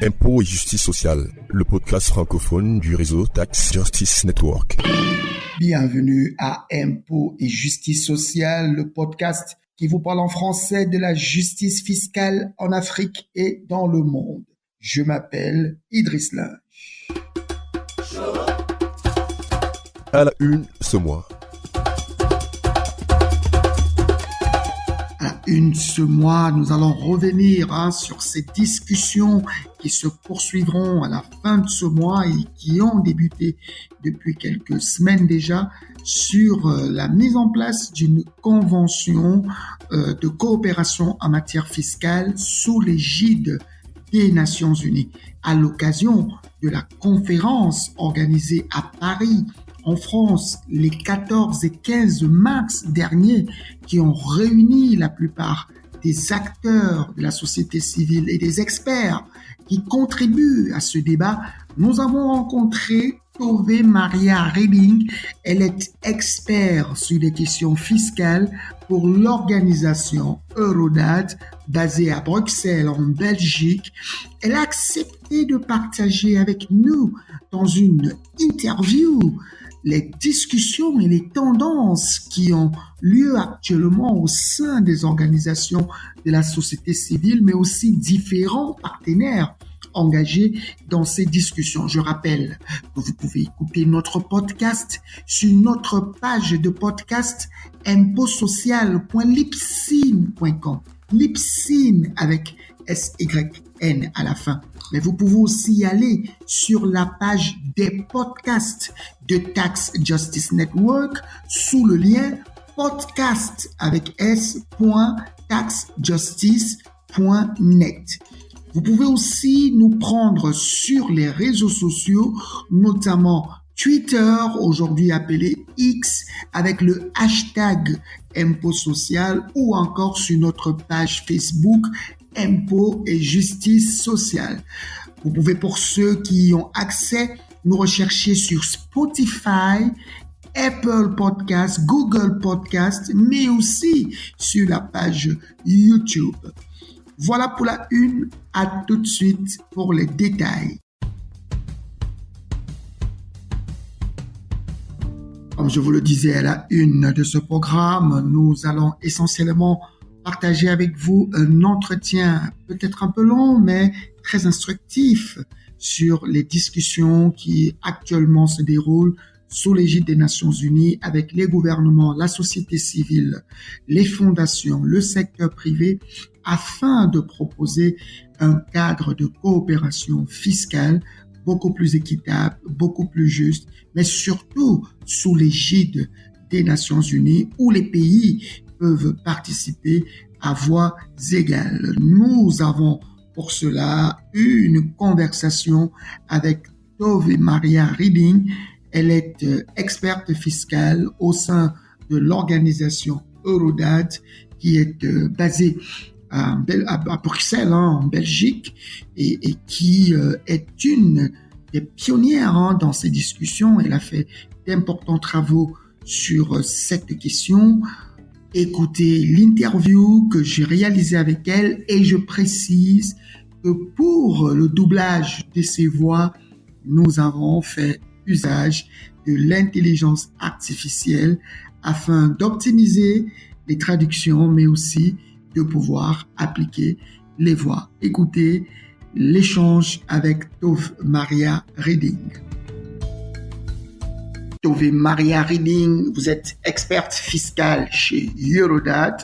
Impôts et justice sociale, le podcast francophone du réseau Tax Justice Network. Bienvenue à Impôts et justice sociale, le podcast qui vous parle en français de la justice fiscale en Afrique et dans le monde. Je m'appelle Idriss Lunch. À la une ce mois. Ce mois, nous allons revenir sur ces discussions qui se poursuivront à la fin de ce mois et qui ont débuté depuis quelques semaines déjà sur la mise en place d'une convention de coopération en matière fiscale sous l'égide des Nations Unies à l'occasion de la conférence organisée à Paris en France, les 14 et 15 mars dernier, qui ont réuni la plupart des acteurs de la société civile et des experts qui contribuent à ce débat, nous avons rencontré Tove Maria Reding. Elle est experte sur les questions fiscales pour l'organisation Eurodad, basée à Bruxelles, en Belgique. Elle a accepté de partager avec nous dans une interview les discussions et les tendances qui ont lieu actuellement au sein des organisations de la société civile, mais aussi différents partenaires engagés dans ces discussions. Je rappelle que vous pouvez écouter notre podcast sur notre page de podcast impotsocial.libsyn.com. Libsyn avec SYN à la fin. Mais vous pouvez aussi aller sur la page des podcasts de Tax Justice Network sous le lien podcast avec s.taxjustice.net. Vous pouvez aussi nous prendre sur les réseaux sociaux, notamment Twitter, aujourd'hui appelé X, avec le hashtag Impôts Social, ou encore sur notre page Facebook Impôts et justice sociale. Vous pouvez, pour ceux qui y ont accès, nous rechercher sur Spotify, Apple Podcasts, Google Podcasts, mais aussi sur la page YouTube. Voilà pour la une, à tout de suite pour les détails. Comme je vous le disais à la une de ce programme, nous allons essentiellement partager avec vous un entretien peut-être un peu long, mais très instructif sur les discussions qui actuellement se déroulent sous l'égide des Nations Unies avec les gouvernements, la société civile, les fondations, le secteur privé, afin de proposer un cadre de coopération fiscale beaucoup plus équitable, beaucoup plus juste, mais surtout sous l'égide des Nations Unies où les pays peuvent participer à voix égales. Nous avons pour cela eu une conversation avec Tove Maria Reding. Elle est experte fiscale au sein de l'organisation Eurodad qui est basée à Bruxelles, en Belgique, et qui est une des pionnières dans ces discussions. Elle a fait d'importants travaux sur cette question. Écoutez l'interview que j'ai réalisée avec elle et je précise que pour le doublage de ses voix, nous avons fait usage de l'intelligence artificielle afin d'optimiser les traductions, mais aussi de pouvoir appliquer les voix. Écoutez l'échange avec Tove Maria Reding. Tove Maria Reding, vous êtes experte fiscale chez Eurodad.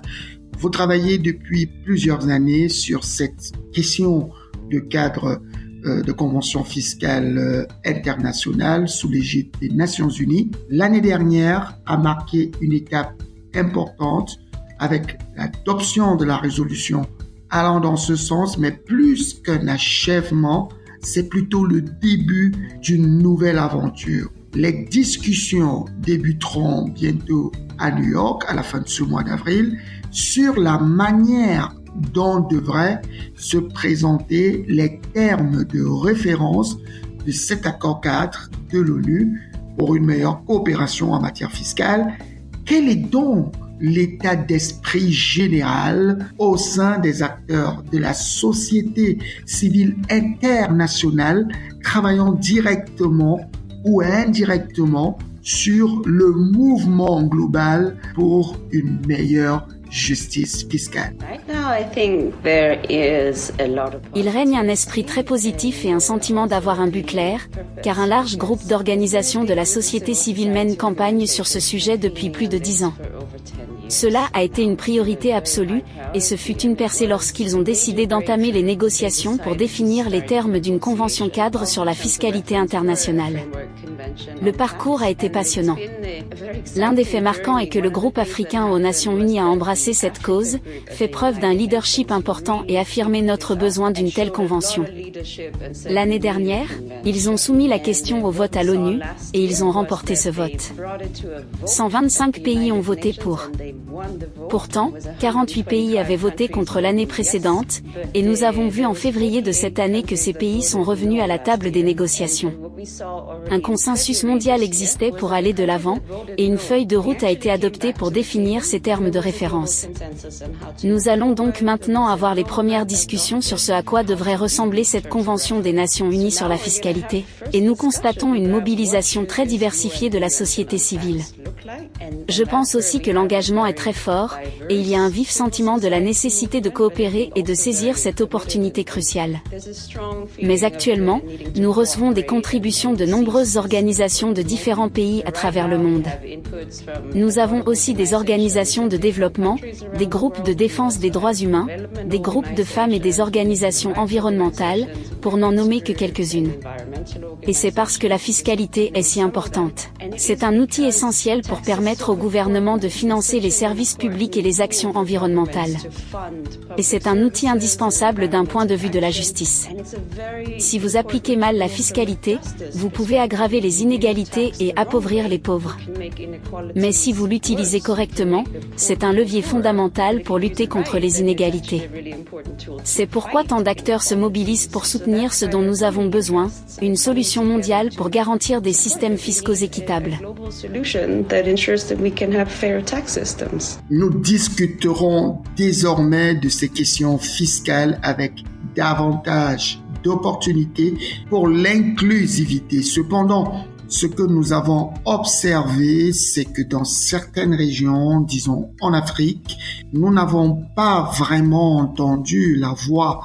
Vous travaillez depuis plusieurs années sur cette question de cadre de convention fiscale internationale sous l'égide des Nations Unies. L'année dernière a marqué une étape importante avec l'adoption de la résolution allant dans ce sens, mais plus qu'un achèvement, c'est plutôt le début d'une nouvelle aventure. Les discussions débuteront bientôt à New York, à la fin de ce mois d'avril, sur la manière dont devraient se présenter les termes de référence de cet accord 4 de l'ONU pour une meilleure coopération en matière fiscale. Quelle est donc l'état d'esprit général au sein des acteurs de la société civile internationale travaillant directement ou indirectement sur le mouvement global pour une meilleure justice fiscale. Il règne un esprit très positif et un sentiment d'avoir un but clair, car un large groupe d'organisations de la société civile mène campagne sur ce sujet depuis plus de 10 ans. Cela a été une priorité absolue, et ce fut une percée lorsqu'ils ont décidé d'entamer les négociations pour définir les termes d'une convention cadre sur la fiscalité internationale. Le parcours a été passionnant. L'un des faits marquants est que le groupe africain aux Nations Unies a embrassé cette cause, fait preuve d'un leadership important et affirmé notre besoin d'une telle convention. L'année dernière, ils ont soumis la question au vote à l'ONU, et ils ont remporté ce vote. 125 pays ont voté pour. Pourtant, 48 pays avaient voté contre l'année précédente, et nous avons vu en février de cette année que ces pays sont revenus à la table des négociations. Un consensus mondial existait pour aller de l'avant, et une feuille de route a été adoptée pour définir ces termes de référence. Nous allons donc maintenant avoir les premières discussions sur ce à quoi devrait ressembler cette Convention des Nations Unies sur la fiscalité, et nous constatons une mobilisation très diversifiée de la société civile. Je pense aussi que l'engagement est très fort, et il y a un vif sentiment de la nécessité de coopérer et de saisir cette opportunité cruciale. Mais actuellement, nous recevons des contributions de nombreuses organisations de différents pays à travers le monde. Nous avons aussi des organisations de développement, des groupes de défense des droits humains, des groupes de femmes et des organisations environnementales, pour n'en nommer que quelques-unes. Et c'est parce que la fiscalité est si importante. C'est un outil essentiel pour permettre au gouvernement de financer les services publics et les actions environnementales. Et c'est un outil indispensable d'un point de vue de la justice. Si vous appliquez mal la fiscalité, vous pouvez aggraver les inégalités et appauvrir les pauvres. Mais si vous l'utilisez correctement, c'est un levier fondamental pour lutter contre les inégalités. C'est pourquoi tant d'acteurs se mobilisent pour soutenir ce dont nous avons besoin, une solution mondiale pour garantir des systèmes fiscaux équitables. Nous discuterons désormais de ces questions fiscales avec davantage d'opportunités pour l'inclusivité. Cependant, ce que nous avons observé, c'est que dans certaines régions, disons en Afrique, nous n'avons pas vraiment entendu la voix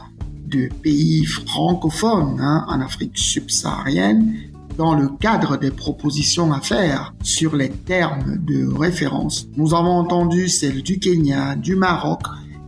de pays francophones, en Afrique subsaharienne, dans le cadre des propositions à faire sur les termes de référence. Nous avons entendu celles du Kenya, du Maroc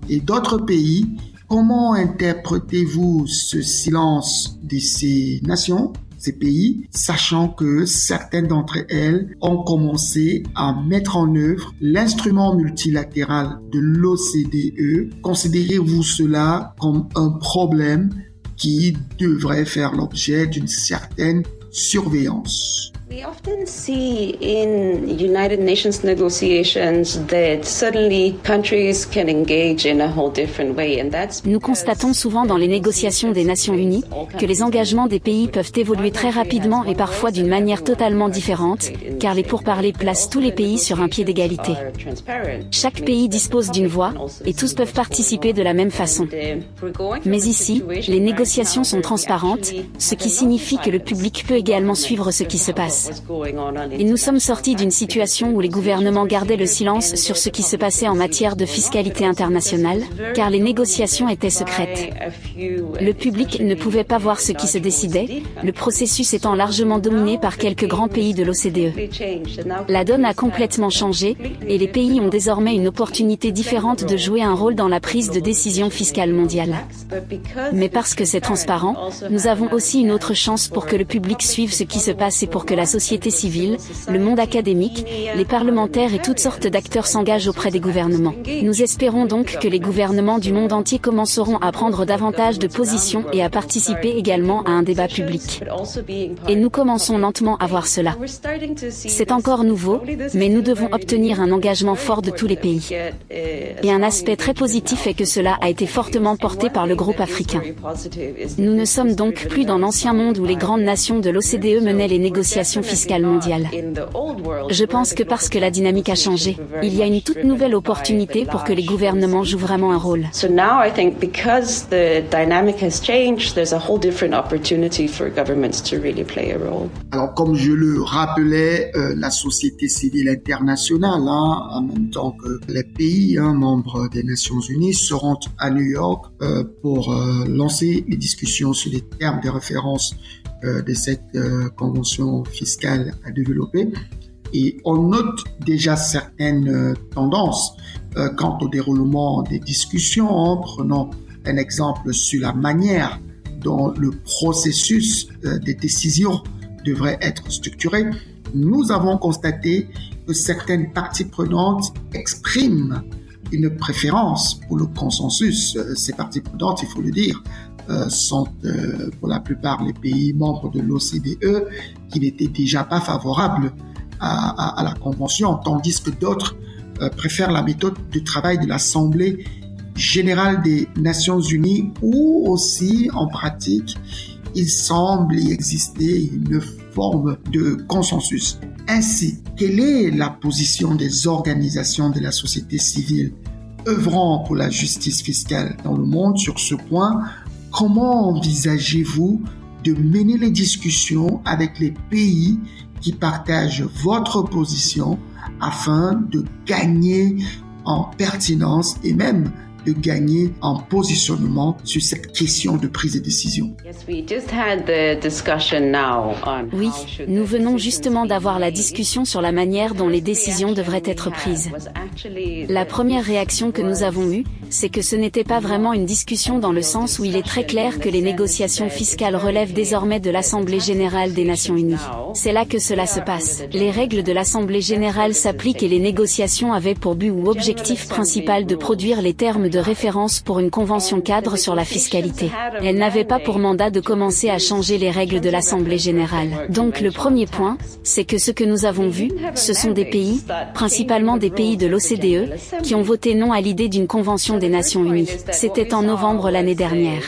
et d'autres pays. Comment interprétez-vous ce silence de ces nations, ces pays, sachant que certaines d'entre elles ont commencé à mettre en œuvre l'instrument multilatéral de l'OCDE? Considérez-vous cela comme un problème qui devrait faire l'objet d'une certaine surveillance? We often see in United Nations negotiations that suddenly countries can engage in a whole different way, and that's. Nous constatons souvent dans les négociations des Nations Unies que les engagements des pays peuvent évoluer très rapidement et parfois d'une manière totalement différente, car les pourparlers placent tous les pays sur un pied d'égalité. Chaque pays dispose d'une voix, et tous peuvent participer de la même façon. Mais ici, les négociations sont transparentes, ce qui signifie que le public peut également suivre ce qui se passe. Et nous sommes sortis d'une situation où les gouvernements gardaient le silence sur ce qui se passait en matière de fiscalité internationale, car les négociations étaient secrètes. Le public ne pouvait pas voir ce qui se décidait, le processus étant largement dominé par quelques grands pays de l'OCDE. La donne a complètement changé, et les pays ont désormais une opportunité différente de jouer un rôle dans la prise de décision fiscale mondiale. Mais parce que c'est transparent, nous avons aussi une autre chance pour que le public suive ce qui se passe et pour que la société civile, le monde académique, les parlementaires et toutes sortes d'acteurs s'engagent auprès des gouvernements. Nous espérons donc que les gouvernements du monde entier commenceront à prendre davantage de positions et à participer également à un débat public. Et nous commençons lentement à voir cela. C'est encore nouveau, mais nous devons obtenir un engagement fort de tous les pays. Et un aspect très positif est que cela a été fortement porté par le groupe africain. Nous ne sommes donc plus dans l'ancien monde où les grandes nations de l'OCDE menaient les négociations l'Organisation fiscale mondiale. Je pense que parce que la dynamique a changé, il y a une toute nouvelle opportunité pour que les gouvernements jouent vraiment un rôle. So now I think because the dynamic has changed, there's a whole different opportunity for governments to really play a role. Alors, comme je le rappelais, la société civile internationale, en même temps que les pays membres des Nations Unies, seront à New York pour lancer les discussions sur les termes de référence de cette convention fiscale à développer. Et on note déjà certaines tendances quant au déroulement des discussions. Prenons un exemple sur la manière dont le processus des décisions devrait être structuré. Nous avons constaté que certaines parties prenantes expriment une préférence pour le consensus. Ces parties prenantes, il faut le dire, sont pour la plupart les pays membres de l'OCDE qui n'étaient déjà pas favorables à la Convention, tandis que d'autres préfèrent la méthode de travail de l'Assemblée générale des Nations Unies, où aussi, en pratique, il semble y exister une forme de consensus. Ainsi, quelle est la position des organisations de la société civile œuvrant pour la justice fiscale dans le monde sur ce point? Comment envisagez-vous de mener les discussions avec les pays qui partagent votre position afin de gagner en pertinence et même de gagner en positionnement sur cette question de prise de décision? Oui, nous venons justement d'avoir la discussion sur la manière dont les décisions devraient être prises. La première réaction que nous avons eue, c'est que ce n'était pas vraiment une discussion dans le sens où il est très clair que les négociations fiscales relèvent désormais de l'Assemblée générale des Nations unies. C'est là que cela se passe. Les règles de l'Assemblée générale s'appliquent et les négociations avaient pour but ou objectif principal de produire les termes de référence pour une convention cadre sur la fiscalité. Elle n'avait pas pour mandat de commencer à changer les règles de l'Assemblée générale. Donc le premier point, c'est que ce que nous avons vu, ce sont des pays, principalement des pays de l'OCDE, qui ont voté non à l'idée d'une convention des Nations unies. C'était en novembre l'année dernière.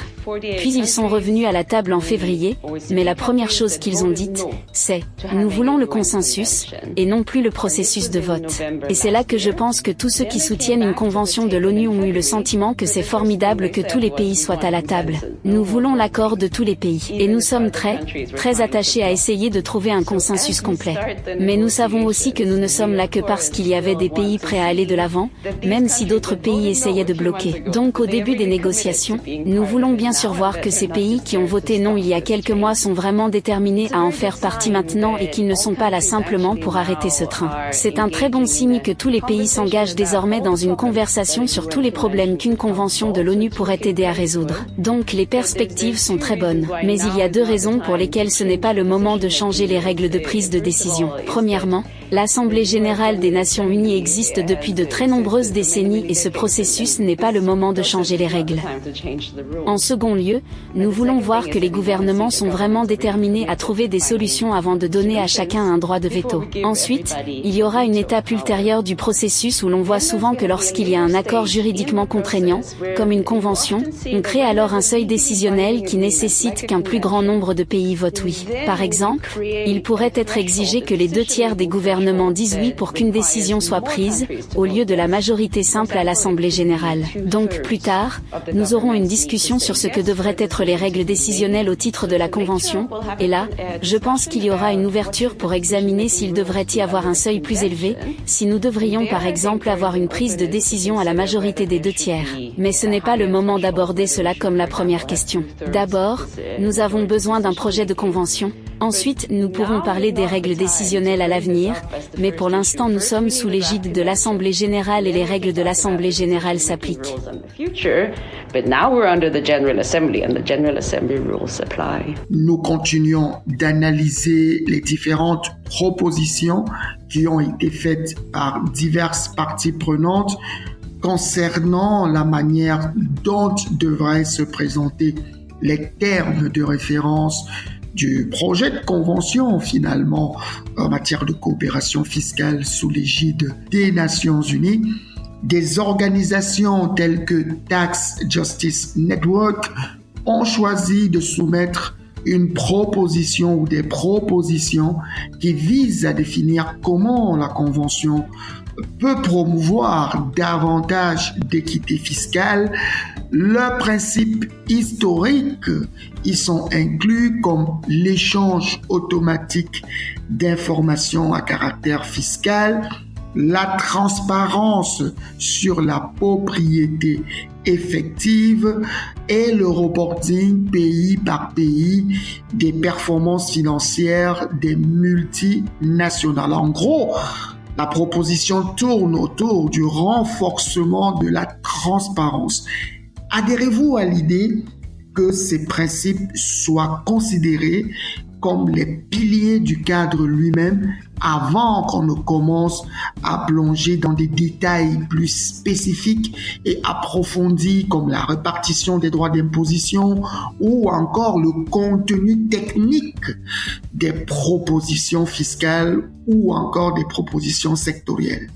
Puis ils sont revenus à la table en février, mais la première chose qu'ils ont dite, c'est « Nous voulons le consensus, et non plus le processus de vote ». Et c'est là que je pense que tous ceux qui soutiennent une convention de l'ONU ont eu le sentiment que c'est formidable que tous les pays soient à la table. Nous voulons l'accord de tous les pays, et nous sommes très attachés à essayer de trouver un consensus complet. Mais nous savons aussi que nous ne sommes là que parce qu'il y avait des pays prêts à aller de l'avant, même si d'autres pays essayaient de bloquer. Donc au début des négociations, nous voulons bien sûr voir que ces pays qui ont voté non il y a quelques mois sont vraiment déterminés à en faire partie maintenant et qu'ils ne sont pas là simplement pour arrêter ce train. C'est un très bon signe que tous les pays s'engagent désormais dans une conversation sur tous les problèmes qu'une convention de l'ONU pourrait aider à résoudre. Donc les perspectives sont très bonnes. Mais il y a deux raisons pour lesquelles ce n'est pas le moment de changer les règles de prise de décision. Premièrement, l'Assemblée générale des Nations unies existe depuis de très nombreuses décennies et ce processus n'est pas le moment de changer les règles. En second lieu, nous voulons voir que les gouvernements sont vraiment déterminés à trouver des solutions avant de donner à chacun un droit de veto. Ensuite, il y aura une étape ultérieure du processus où l'on voit souvent que lorsqu'il y a un accord juridiquement contraignant, comme une convention, on crée alors un seuil décisionnel qui nécessite qu'un plus grand nombre de pays votent oui. Par exemple, il pourrait être exigé que les 2/3 des gouvernements disent oui pour qu'une décision soit prise, au lieu de la majorité simple à l'Assemblée générale. Donc plus tard, nous aurons une discussion sur ce que devraient être les règles décisionnelles au titre de la Convention, et là, je pense qu'il y aura une ouverture pour examiner s'il devrait y avoir un seuil plus élevé, si nous devrions par exemple avoir une prise de décision à la majorité des 2/3. Mais ce n'est pas le moment d'aborder cela comme la première question. D'abord, nous avons besoin d'un projet de convention. Ensuite, nous pourrons parler des règles décisionnelles à l'avenir, mais pour l'instant nous sommes sous l'égide de l'Assemblée générale et les règles de l'Assemblée générale s'appliquent. Nous continuons d'analyser les différentes propositions qui ont été faites par diverses parties prenantes concernant la manière dont devraient se présenter les termes de référence du projet de convention finalement en matière de coopération fiscale sous l'égide des Nations Unies. Des organisations telles que Tax Justice Network ont choisi de soumettre une proposition ou des propositions qui visent à définir comment la Convention peut promouvoir davantage d'équité fiscale. Leurs principes historiques y sont inclus comme l'échange automatique d'informations à caractère fiscal, la transparence sur la propriété effective et le reporting pays par pays des performances financières des multinationales. En gros, la proposition tourne autour du renforcement de la transparence. Adhérez-vous à l'idée que ces principes soient considérés comme les piliers du cadre lui-même avant qu'on ne commence à plonger dans des détails plus spécifiques et approfondis comme la répartition des droits d'imposition ou encore le contenu technique des propositions fiscales ou encore des propositions sectorielles.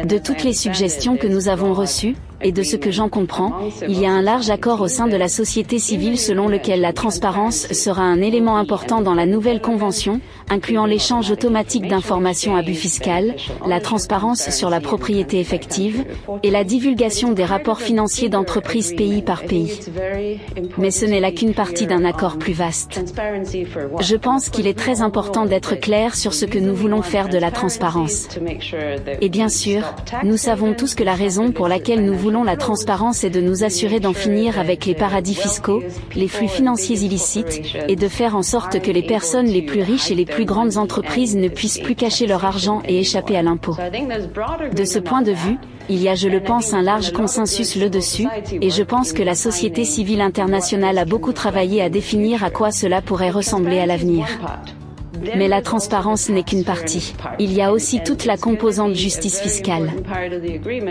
De toutes les suggestions que nous avons reçues, et de ce que j'en comprends, il y a un large accord au sein de la société civile selon lequel la transparence sera un élément important dans la nouvelle convention, incluant l'échange automatique d'informations à but fiscal, la transparence sur la propriété effective et la divulgation des rapports financiers d'entreprises pays par pays. Mais ce n'est là qu'une partie d'un accord plus vaste. Je pense qu'il est très important d'être clair sur ce que nous voulons faire de la transparence. Et bien sûr, nous savons tous que la raison pour laquelle nous voulons la transparence est de nous assurer d'en finir avec les paradis fiscaux, les flux financiers illicites, et de faire en sorte que les personnes les plus riches et les plus grandes entreprises ne puissent plus cacher leur argent et échapper à l'impôt. De ce point de vue, il y a, je le pense, un large consensus là-dessus, et je pense que la société civile internationale a beaucoup travaillé à définir à quoi cela pourrait ressembler à l'avenir. Mais la transparence n'est qu'une partie. Il y a aussi toute la composante justice fiscale.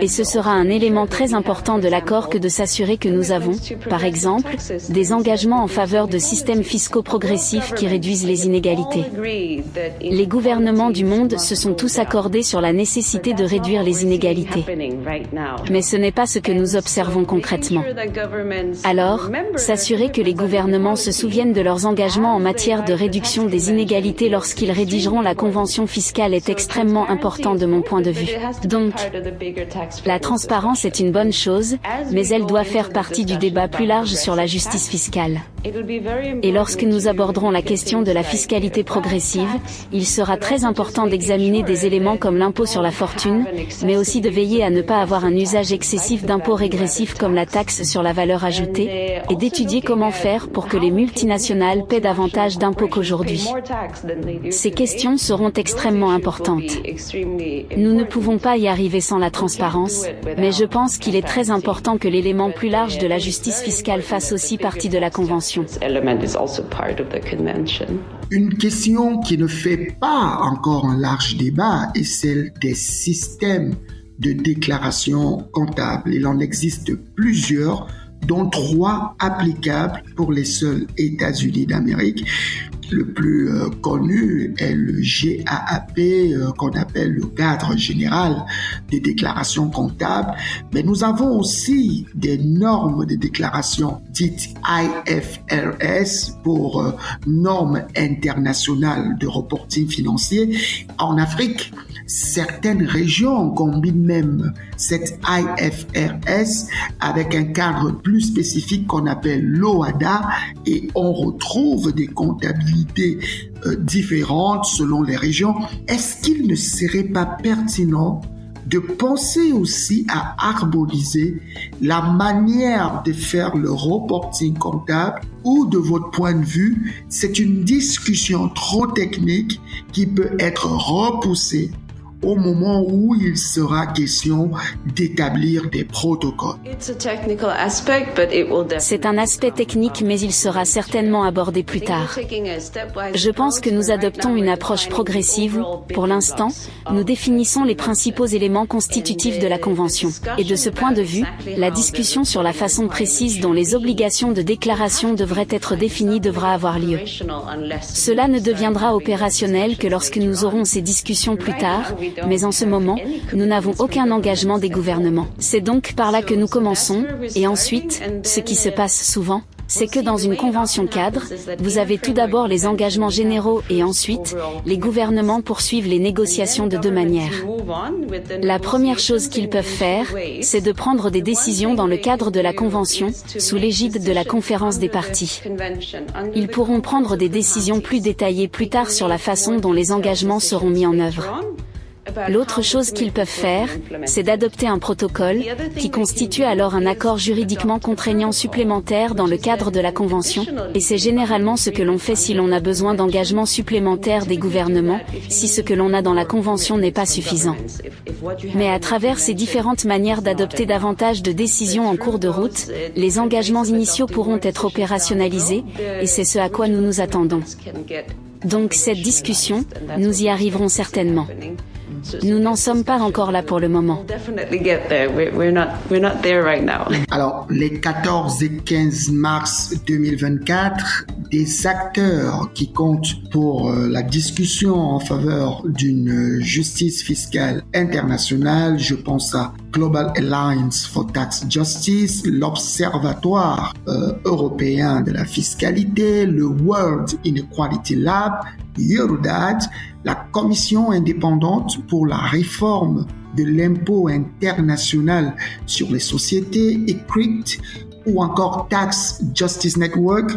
Et ce sera un élément très important de l'accord que de s'assurer que nous avons, par exemple, des engagements en faveur de systèmes fiscaux progressifs qui réduisent les inégalités. Les gouvernements du monde se sont tous accordés sur la nécessité de réduire les inégalités. Mais ce n'est pas ce que nous observons concrètement. Alors, s'assurer que les gouvernements se souviennent de leurs engagements en matière de réduction des inégalités lorsqu'ils rédigeront la convention fiscale est extrêmement important de mon point de vue. Donc, la transparence est une bonne chose, mais elle doit faire partie du débat plus large sur la justice fiscale. Et lorsque nous aborderons la question de la fiscalité progressive, il sera très important d'examiner des éléments comme l'impôt sur la fortune, mais aussi de veiller à ne pas avoir un usage excessif d'impôts régressifs comme la taxe sur la valeur ajoutée, et d'étudier comment faire pour que les multinationales paient davantage d'impôts qu'aujourd'hui. Ces questions seront extrêmement importantes. Nous ne pouvons pas y arriver sans la transparence, mais je pense qu'il est très important que l'élément plus large de la justice fiscale fasse aussi partie de la Convention. Une question qui ne fait pas encore un large débat est celle des systèmes de déclaration comptable. Il en existe plusieurs, dont 3 applicables pour les seuls États-Unis d'Amérique. Le plus connu est le GAAP, qu'on appelle le cadre général des déclarations comptables. Mais nous avons aussi des normes de déclaration dites IFRS pour normes internationales de reporting financier. En Afrique, certaines régions combinent même cette IFRS avec un cadre plus spécifique qu'on appelle l'OHADA et on retrouve des comptabilités différentes selon les régions. Est-ce qu'il ne serait pas pertinent de penser aussi à harmoniser la manière de faire le reporting comptable ou de votre point de vue, c'est une discussion trop technique qui peut être repoussée au moment où il sera question d'établir des protocoles. C'est un aspect technique, mais il sera certainement abordé plus tard. Je pense que nous adoptons une approche progressive où, pour l'instant, nous définissons les principaux éléments constitutifs de la Convention. Et de ce point de vue, la discussion sur la façon précise dont les obligations de déclaration devraient être définies devra avoir lieu. Cela ne deviendra opérationnel que lorsque nous aurons ces discussions plus tard, mais en ce moment, nous n'avons aucun engagement des gouvernements. C'est donc par là que nous commençons, et ensuite, ce qui se passe souvent, c'est que dans une convention cadre, vous avez tout d'abord les engagements généraux et ensuite, les gouvernements poursuivent les négociations de deux manières. La première chose qu'ils peuvent faire, c'est de prendre des décisions dans le cadre de la convention, sous l'égide de la conférence des parties. Ils pourront prendre des décisions plus détaillées plus tard sur la façon dont les engagements seront mis en œuvre. L'autre chose qu'ils peuvent faire, c'est d'adopter un protocole, qui constitue alors un accord juridiquement contraignant supplémentaire dans le cadre de la Convention, et c'est généralement ce que l'on fait si l'on a besoin d'engagements supplémentaires des gouvernements, si ce que l'on a dans la Convention n'est pas suffisant. Mais à travers ces différentes manières d'adopter davantage de décisions en cours de route, les engagements initiaux pourront être opérationnalisés, et c'est ce à quoi nous nous attendons. Donc cette discussion, nous y arriverons certainement. Nous n'en sommes pas encore là pour le moment. Alors, les 14 et 15 mars 2024, des acteurs qui comptent pour la discussion en faveur d'une justice fiscale internationale, je pense à Global Alliance for Tax Justice, l'Observatoire européen de la fiscalité, le World Inequality Lab, Eurodad, la Commission indépendante pour la réforme de l'impôt international sur les sociétés, ECRIT, ou encore Tax Justice Network,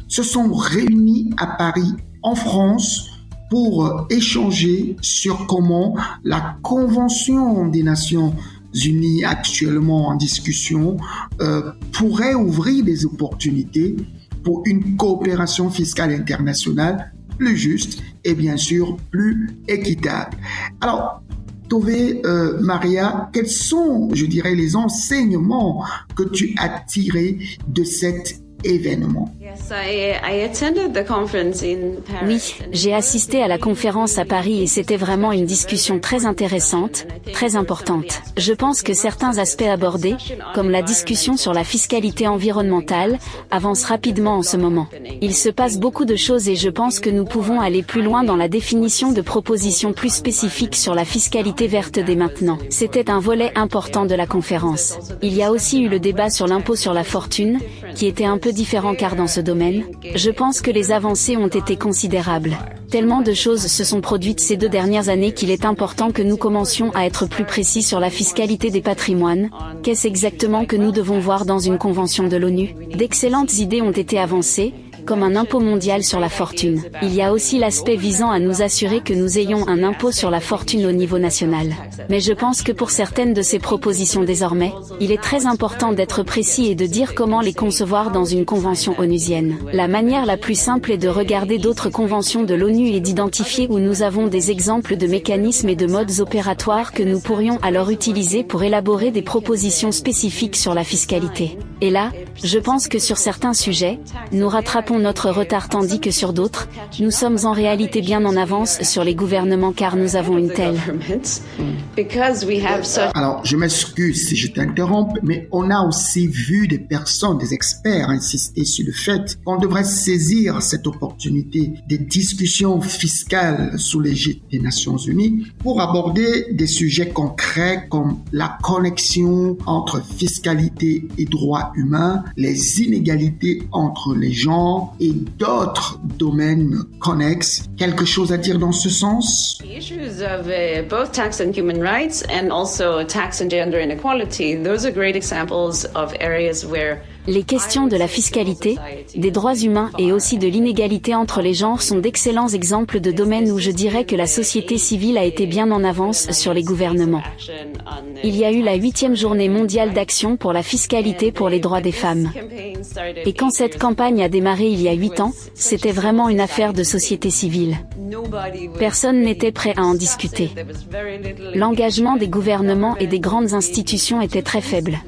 se sont réunis à Paris, en France, pour échanger sur comment la Convention des Nations Unies actuellement en discussion pourrait ouvrir des opportunités pour une coopération fiscale internationale plus juste et bien sûr plus équitable. Alors, Tove, Maria, quels sont, je dirais, les enseignements que tu as tirés de cet événement? Oui, j'ai assisté à la conférence à Paris et c'était vraiment une discussion très intéressante, très importante. Je pense que certains aspects abordés, comme la discussion sur la fiscalité environnementale, avancent rapidement en ce moment. Il se passe beaucoup de choses et je pense que nous pouvons aller plus loin dans la définition de propositions plus spécifiques sur la fiscalité verte dès maintenant. C'était un volet important de la conférence. Il y a aussi eu le débat sur l'impôt sur la fortune, qui était un peu différent car dans ce domaine, je pense que les avancées ont été considérables. Tellement de choses se sont produites ces 2 dernières années qu'il est important que nous commencions à être plus précis sur la fiscalité des patrimoines. Qu'est-ce exactement que nous devons voir dans une convention de l'ONU? D'excellentes idées ont été avancées, comme un impôt mondial sur la fortune. Il y a aussi l'aspect visant à nous assurer que nous ayons un impôt sur la fortune au niveau national. Mais je pense que pour certaines de ces propositions désormais, il est très important d'être précis et de dire comment les concevoir dans une convention onusienne. La manière la plus simple est de regarder d'autres conventions de l'ONU et d'identifier où nous avons des exemples de mécanismes et de modes opératoires que nous pourrions alors utiliser pour élaborer des propositions spécifiques sur la fiscalité. Et là, je pense que sur certains sujets, nous rattrapons notre retard tandis que sur d'autres, nous sommes en réalité bien en avance sur les gouvernements car nous avons une telle. Alors, je m'excuse si je t'interromps, mais on a aussi vu des personnes, des experts insister sur le fait qu'on devrait saisir cette opportunité des discussions fiscales sous l'égide des Nations Unies pour aborder des sujets concrets comme la connexion entre fiscalité et droits humains, les inégalités entre les genres et d'autres domaines connexes. Quelque chose à dire dans ce sens? The issues of both tax and human rights and also tax and gender inequality, those are great examples of areas where les questions de la fiscalité, des droits humains et aussi de l'inégalité entre les genres sont d'excellents exemples de domaines où je dirais que la société civile a été bien en avance sur les gouvernements. Il y a eu la 8e journée mondiale d'action pour la fiscalité pour les droits des femmes. Et quand cette campagne a démarré il y a 8 ans, c'était vraiment une affaire de société civile. Personne n'était prêt à en discuter. L'engagement des gouvernements et des grandes institutions était très faible.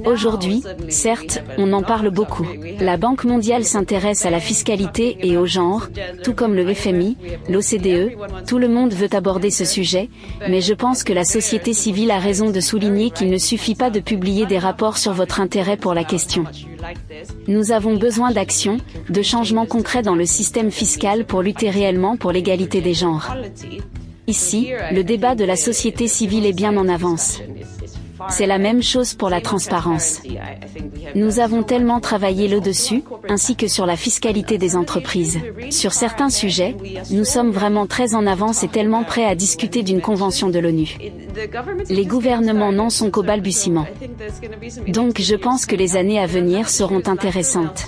Aujourd'hui, certes, on en parle beaucoup. La Banque mondiale s'intéresse à la fiscalité et au genre, tout comme le FMI, l'OCDE, tout le monde veut aborder ce sujet, mais je pense que la société civile a raison de souligner qu'il ne suffit pas de publier des rapports sur votre intérêt pour la question. Nous avons besoin d'action, de changements concrets dans le système fiscal pour lutter réellement pour l'égalité des genres. Ici, le débat de la société civile est bien en avance. C'est la même chose pour la transparence. Nous avons tellement travaillé là-dessus, ainsi que sur la fiscalité des entreprises. Sur certains sujets, nous sommes vraiment très en avance et tellement prêts à discuter d'une convention de l'ONU. Les gouvernements n'en sont qu'au balbutiement. Donc je pense que les années à venir seront intéressantes.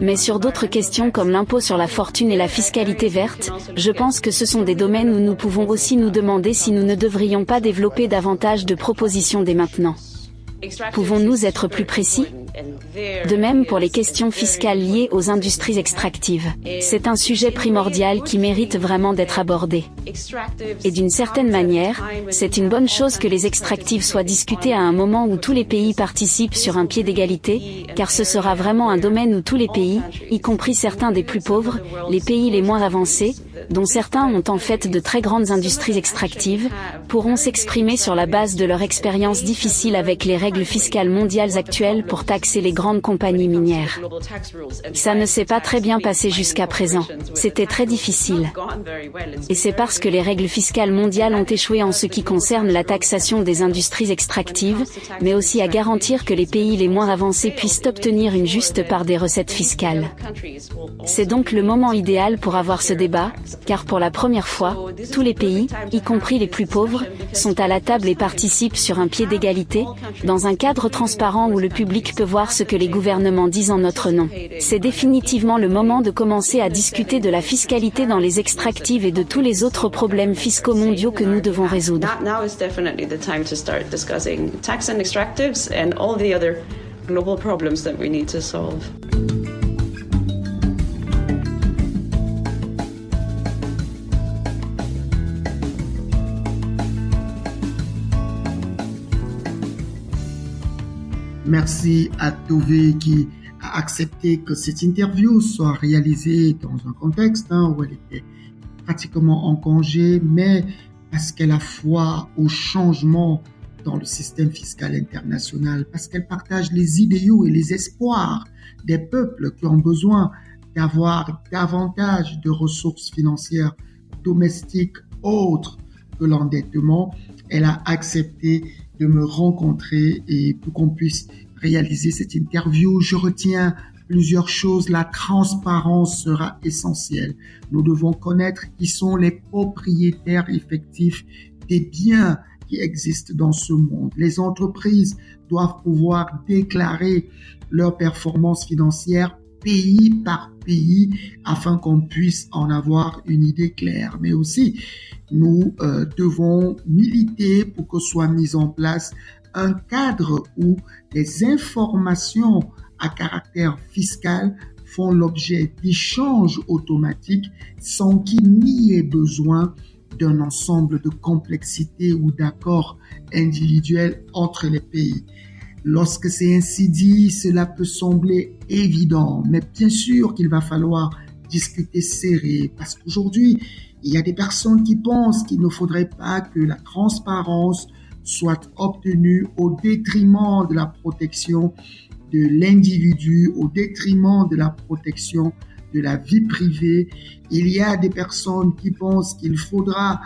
Mais sur d'autres questions comme l'impôt sur la fortune et la fiscalité verte, je pense que ce sont des domaines où nous pouvons aussi nous demander si nous ne devrions pas développer davantage de propositions dès maintenant. Pouvons-nous être plus précis ? De même pour les questions fiscales liées aux industries extractives. C'est un sujet primordial qui mérite vraiment d'être abordé. Et d'une certaine manière, c'est une bonne chose que les extractives soient discutées à un moment où tous les pays participent sur un pied d'égalité, car ce sera vraiment un domaine où tous les pays, y compris certains des plus pauvres, les pays les moins avancés, dont certains ont en fait de très grandes industries extractives, pourront s'exprimer sur la base de leur expérience difficile avec les règles fiscales mondiales actuelles pour taxer les grandes compagnies minières. Ça ne s'est pas très bien passé jusqu'à présent. C'était très difficile. Et c'est parce que les règles fiscales mondiales ont échoué en ce qui concerne la taxation des industries extractives, mais aussi à garantir que les pays les moins avancés puissent obtenir une juste part des recettes fiscales. C'est donc le moment idéal pour avoir ce débat, car pour la première fois, tous les pays, y compris les plus pauvres, sont à la table et participent sur un pied d'égalité, dans un cadre transparent où le public peut voir ce que les gouvernements disent en notre nom. C'est définitivement le moment de commencer à discuter de la fiscalité dans les extractives et de tous les autres problèmes fiscaux mondiaux que nous devons résoudre. Now is definitely the time to start discussing tax and extractives and all the other global problems that we need to solve. Merci à Tové qui a accepté que cette interview soit réalisée dans un contexte où elle était pratiquement en congé, mais parce qu'elle a foi au changement dans le système fiscal international, parce qu'elle partage les idéaux et les espoirs des peuples qui ont besoin d'avoir davantage de ressources financières domestiques autres que l'endettement. Elle a accepté de me rencontrer et pour qu'on puisse réaliser cette interview. Je retiens plusieurs choses. La transparence sera essentielle. Nous devons connaître qui sont les propriétaires effectifs des biens qui existent dans ce monde. Les entreprises doivent pouvoir déclarer leurs performances financières pays par pays afin qu'on puisse en avoir une idée claire. Mais aussi, nous devons militer pour que soit mis en place un cadre où les informations à caractère fiscal font l'objet d'échanges automatiques sans qu'il n'y ait besoin d'un ensemble de complexités ou d'accords individuels entre les pays. Lorsque c'est ainsi dit, cela peut sembler évident, mais bien sûr qu'il va falloir discuter serré, parce qu'aujourd'hui, il y a des personnes qui pensent qu'il ne faudrait pas que la transparence soit obtenue au détriment de la protection de l'individu, au détriment de la protection de la vie privée. Il y a des personnes qui pensent qu'il faudra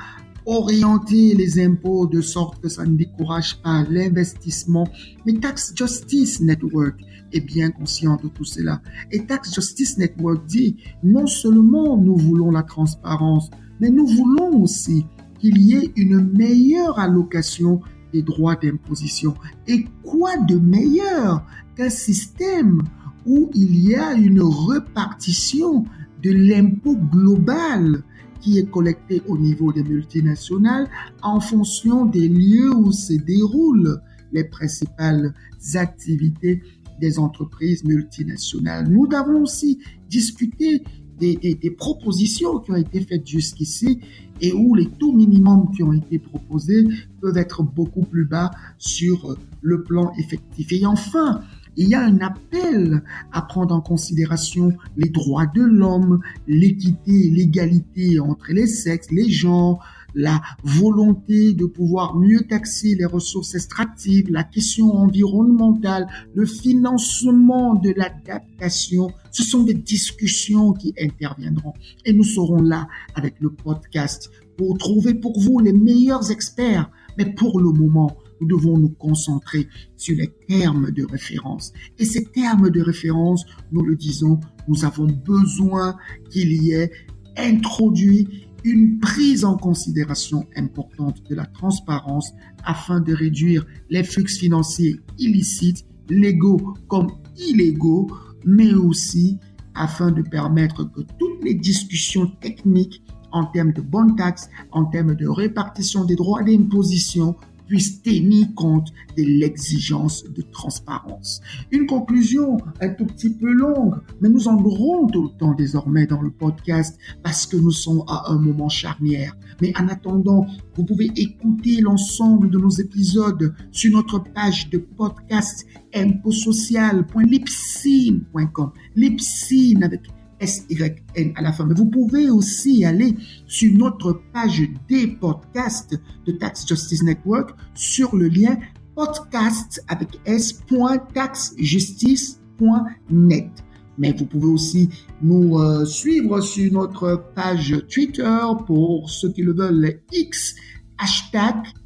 orienter les impôts de sorte que ça ne décourage pas l'investissement. Mais Tax Justice Network est bien conscient de tout cela. Et Tax Justice Network dit, non seulement nous voulons la transparence, mais nous voulons aussi qu'il y ait une meilleure allocation des droits d'imposition. Et quoi de meilleur qu'un système où il y a une répartition de l'impôt global qui est collecté au niveau des multinationales en fonction des lieux où se déroulent les principales activités des entreprises multinationales. Nous avons aussi discuté des propositions qui ont été faites jusqu'ici et où les taux minimums qui ont été proposés peuvent être beaucoup plus bas sur le plan effectif. Et enfin, il y a un appel à prendre en considération les droits de l'homme, l'équité, l'égalité entre les sexes, les genres, la volonté de pouvoir mieux taxer les ressources extractives, la question environnementale, le financement de l'adaptation. Ce sont des discussions qui interviendront. Et nous serons là avec le podcast pour trouver pour vous les meilleurs experts. Mais pour le moment, nous devons nous concentrer sur les termes de référence. Et ces termes de référence, nous le disons, nous avons besoin qu'il y ait introduit une prise en considération importante de la transparence afin de réduire les flux financiers illicites, légaux comme illégaux, mais aussi afin de permettre que toutes les discussions techniques en termes de bonne taxe, en termes de répartition des droits d'imposition, puissent tenir compte de l'exigence de transparence. Une conclusion un tout petit peu longue, mais nous en aurons tout le temps désormais dans le podcast parce que nous sommes à un moment charnière. Mais en attendant, vous pouvez écouter l'ensemble de nos épisodes sur notre page de podcast impotsocial.libsyn.com. Libsyn avec SYN à la fin. Mais vous pouvez aussi aller sur notre page des podcasts de Tax Justice Network sur le lien podcast avec s.taxjustice.net. Mais vous pouvez aussi nous suivre sur notre page Twitter pour ceux qui le veulent, les X,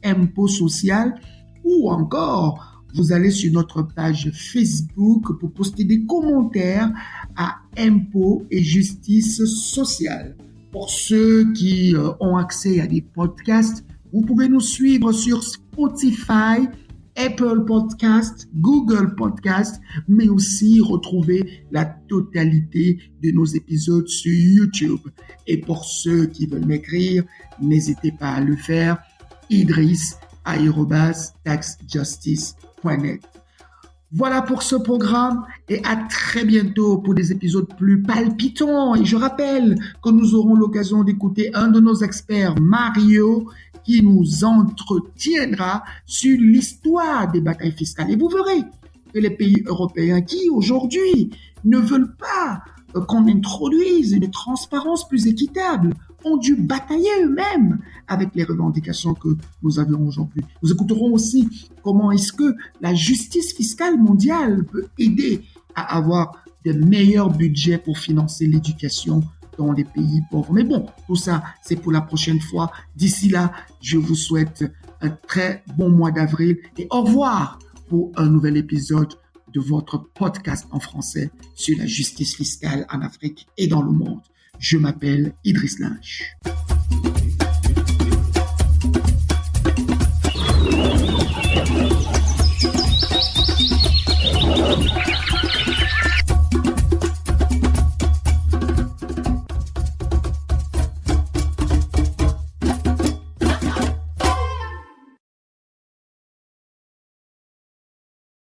#impotsocial, ou encore vous allez sur notre page Facebook pour poster des commentaires à Impôts et Justice Sociale. Pour ceux qui ont accès à des podcasts, vous pouvez nous suivre sur Spotify, Apple Podcasts, Google Podcasts, mais aussi retrouver la totalité de nos épisodes sur YouTube. Et pour ceux qui veulent m'écrire, n'hésitez pas à le faire. idris@taxjustice.net. Voilà pour ce programme et à très bientôt pour des épisodes plus palpitants. Et je rappelle que nous aurons l'occasion d'écouter un de nos experts, Mario, qui nous entretiendra sur l'histoire des batailles fiscales. Et vous verrez que les pays européens qui aujourd'hui ne veulent pas qu'on introduise une transparence plus équitable ont dû batailler eux-mêmes avec les revendications que nous avons aujourd'hui. Nous écouterons aussi comment est-ce que la justice fiscale mondiale peut aider à avoir de meilleurs budgets pour financer l'éducation dans les pays pauvres. Mais bon, tout ça, c'est pour la prochaine fois. D'ici là, je vous souhaite un très bon mois d'avril et au revoir pour un nouvel épisode de votre podcast en français sur la justice fiscale en Afrique et dans le monde. Je m'appelle Idriss Lynch.